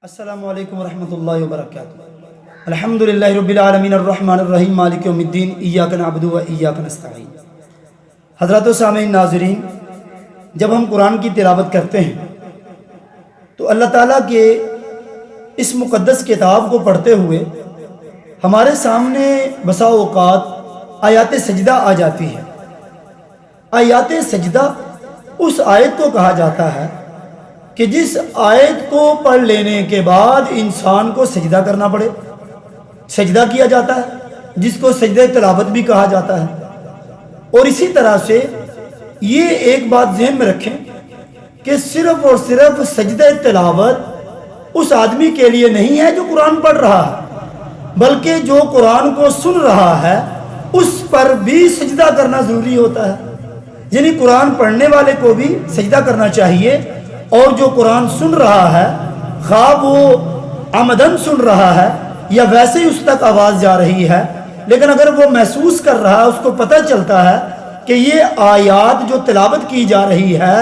السلام علیکم ورحمۃ اللہ وبرکاتہ۔ الحمدللہ رب العالمین الرحمن الرحیم مالک یوم الدین ایاک نعبد و ایاک نستعین۔ حضرات و سامعین ناظرین، جب ہم قرآن کی تلاوت کرتے ہیں تو اللہ تعالیٰ کے اس مقدس کتاب کو پڑھتے ہوئے ہمارے سامنے بسا اوقات آیات سجدہ آ جاتی ہے۔ آیات سجدہ اس آیت کو کہا جاتا ہے کہ جس آیت کو پڑھ لینے کے بعد انسان کو سجدہ کرنا پڑے، سجدہ کیا جاتا ہے، جس کو سجدہ تلاوت بھی کہا جاتا ہے۔ اور اسی طرح سے یہ ایک بات ذہن میں رکھیں کہ صرف اور صرف سجدہ تلاوت اس آدمی کے لیے نہیں ہے جو قرآن پڑھ رہا ہے، بلکہ جو قرآن کو سن رہا ہے اس پر بھی سجدہ کرنا ضروری ہوتا ہے۔ یعنی قرآن پڑھنے والے کو بھی سجدہ کرنا چاہیے، اور جو قرآن سن رہا ہے خواہ وہ عمدن سن رہا ہے یا ویسے ہی اس تک آواز جا رہی ہے، لیکن اگر وہ محسوس کر رہا ہے، اس کو پتہ چلتا ہے کہ یہ آیات جو تلاوت کی جا رہی ہے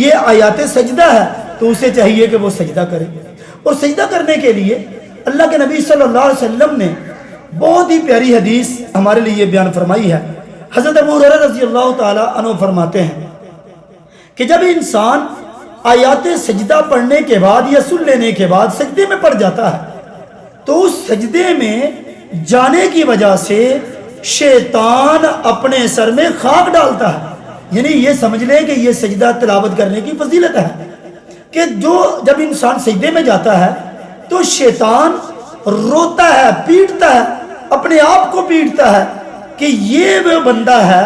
یہ آیات سجدہ ہے، تو اسے چاہیے کہ وہ سجدہ کرے۔ اور سجدہ کرنے کے لیے اللہ کے نبی صلی اللہ علیہ وسلم نے بہت ہی پیاری حدیث ہمارے لیے بیان فرمائی ہے۔ حضرت ابو ہریرہ رضی اللہ تعالی عنہ فرماتے ہیں کہ جب انسان آیات سجدہ پڑھنے کے بعد یا سن لینے کے بعد سجدے میں پڑ جاتا ہے تو اس سجدے میں جانے کی وجہ سے شیطان اپنے سر میں خاک ڈالتا ہے۔ یعنی یہ سمجھ لیں کہ یہ سجدہ تلاوت کرنے کی فضیلت ہے کہ جب انسان سجدے میں جاتا ہے تو شیطان روتا ہے، پیٹتا ہے، اپنے آپ کو پیٹتا ہے کہ یہ وہ بندہ ہے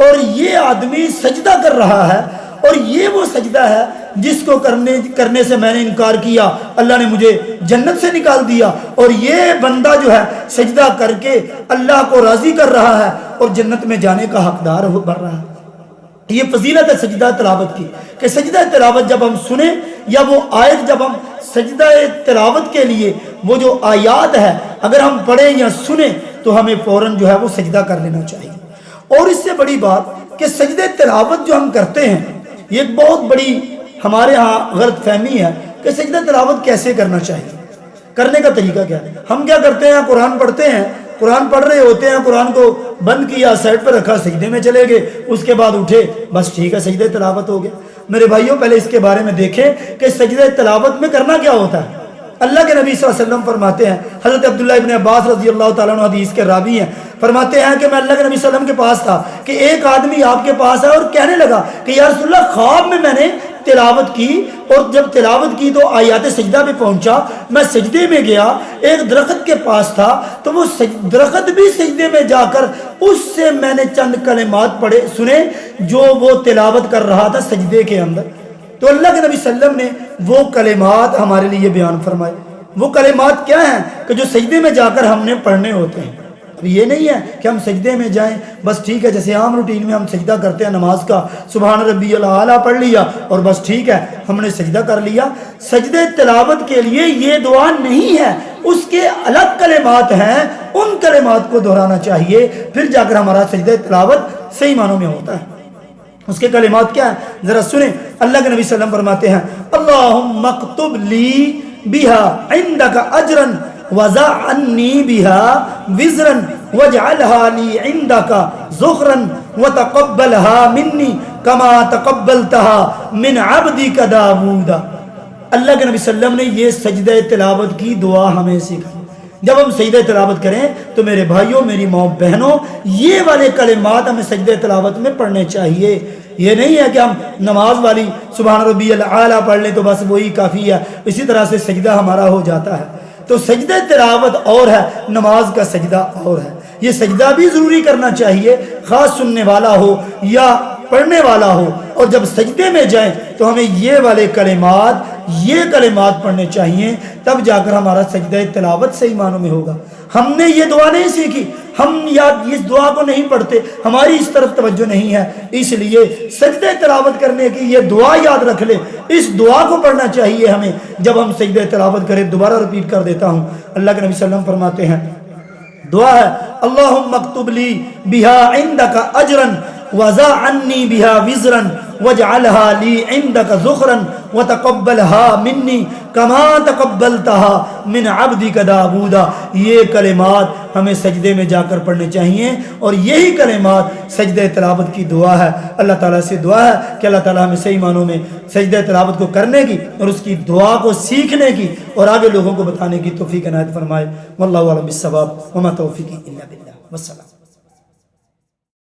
اور یہ آدمی سجدہ کر رہا ہے، اور یہ وہ سجدہ ہے جس کو کرنے سے میں نے انکار کیا، اللہ نے مجھے جنت سے نکال دیا، اور یہ بندہ جو ہے سجدہ کر کے اللہ کو راضی کر رہا ہے اور جنت میں جانے کا حقدار بن رہا ہے۔ یہ فضیلت ہے سجدہ تلاوت کی کہ سجدہ تلاوت جب ہم سنیں یا وہ آیت جب ہم سجدہ تلاوت کے لیے وہ جو آیات ہے اگر ہم پڑھیں یا سنیں تو ہمیں فوراً جو ہے وہ سجدہ کر لینا چاہیے۔ اور اس سے بڑی بات کہ سجدہ تلاوت جو ہم کرتے ہیں یہ ایک بہت بڑی ہمارے ہاں غلط فہمی ہے کہ سجدہ تلاوت کیسے کرنا چاہیے، کرنے کا طریقہ کیا ہے۔ ہم کیا کرتے ہیں، قرآن پڑھتے ہیں، قرآن پڑھ رہے ہوتے ہیں، قرآن کو بند کیا، سائڈ پہ رکھا، سجدے میں چلے گئے، اس کے بعد اٹھے، بس ٹھیک ہے سجدہ تلاوت ہو گیا۔ میرے بھائیوں پہلے اس کے بارے میں دیکھیں کہ سجدہ تلاوت میں کرنا کیا ہوتا ہے۔ اللہ کے نبی صلی اللہ علیہ وسلم فرماتے ہیں، حضرت عبداللہ ابن عباس رضی اللہ تعالیٰ عنہ حدیث کے راوی ہیں، فرماتے ہیں کہ میں اللہ کے نبی صلی اللہ علیہ وسلم کے پاس تھا کہ ایک آدمی آپ کے پاس آیا اور کہنے لگا کہ یا رسول اللہ خواب میں نے تلاوت کی، اور جب تلاوت کی تو آیات سجدہ پہ پہنچا، میں سجدے میں گیا، ایک درخت کے پاس تھا تو وہ درخت بھی سجدے میں جا کر اس سے میں نے چند کلمات پڑھے سنے جو وہ تلاوت کر رہا تھا سجدے کے اندر۔ تو اللہ کے نبی صلی اللہ علیہ وسلم نے وہ کلمات ہمارے لیے بیان فرمائے۔ وہ کلمات کیا ہیں کہ جو سجدے میں جا کر ہم نے پڑھنے ہوتے ہیں۔ اب یہ نہیں ہے کہ ہم سجدے میں جائیں بس ٹھیک ہے، جیسے عام روٹین میں ہم سجدہ کرتے ہیں نماز کا، سبحان ربی الاعلیٰ پڑھ لیا اور بس ٹھیک ہے ہم نے سجدہ کر لیا۔ سجدے تلاوت کے لیے یہ دعا نہیں ہے، اس کے الگ کلمات ہیں، ان کلمات کو دہرانا چاہیے، پھر جا کر ہمارا سجدہ تلاوت صحیح معنوں میں ہوتا ہے۔ اس کے کلمات کیا ہیں ذرا سنیں۔ اللہ کے نبی صلی اللہ علیہ وسلم فرماتے ہیں اللہم اکتب لی بہا عندک اجرا وضع عنی بها وزرا واجعلها لي عندك ذخرا وتقبلها مني كما تقبلتها من عبدك داود۔ اللہ کے نبی صلی اللہ علیہ وسلم نے یہ سجدہ تلاوت کی دعا ہمیں سکھائی۔ جب ہم سجدہ تلاوت کریں تو میرے بھائیوں، میری ماں بہنوں، یہ والے کلمات ہمیں سجدہ تلاوت میں پڑھنے چاہیے۔ یہ نہیں ہے کہ ہم نماز والی سبحان ربی الاعلیٰ پڑھ لیں تو بس وہی کافی ہے، اسی طرح سے سجدہ ہمارا ہو جاتا ہے۔ تو سجدہ تلاوت اور ہے، نماز کا سجدہ اور ہے۔ یہ سجدہ بھی ضروری کرنا چاہیے، خاص سننے والا ہو یا پڑھنے والا ہو، اور جب سجدے میں جائیں تو ہمیں یہ والے کلمات، یہ کلمات پڑھنے چاہیے، تب جا کر ہمارا سجدہ تلاوت صحیح معنوں میں ہوگا۔ ہم نے یہ دعا نہیں سیکھی، ہم اس دعا کو نہیں پڑھتے، ہماری اس طرف توجہ نہیں ہے، اس لیے سجدہ تلاوت کرنے کی یہ دعا یاد رکھ لیں، اس دعا کو پڑھنا چاہیے ہمیں جب ہم سجدہ تلاوت کریں۔ دوبارہ رپیٹ کر دیتا ہوں، اللہ کے نبی صلی اللہ علیہ وسلم فرماتے ہیں دعا ہے اللہم اکتب لی بہا عندک اجرا وضع عنی بہا وزرا وجعلها لي عندك ذخرا وتقبلها مني كما تقبلتها من عبدك داود. یہ کلمات ہمیں سجدے میں جا کر پڑھنے چاہیے اور یہی کلمات سجدہ تلاوت کی دعا ہے. اللہ تعالیٰ سے دعا ہے کہ اللہ تعالیٰ ہمیں صحیح معنوں میں سجدہ تلاوت کو کرنے کی اور اس کی دعا کو سیکھنے کی اور آگے لوگوں کو بتانے کی توفیق عنایت فرمائے. واللہ اعلم بالصواب وما توفیقی الا باللہ. والسلام.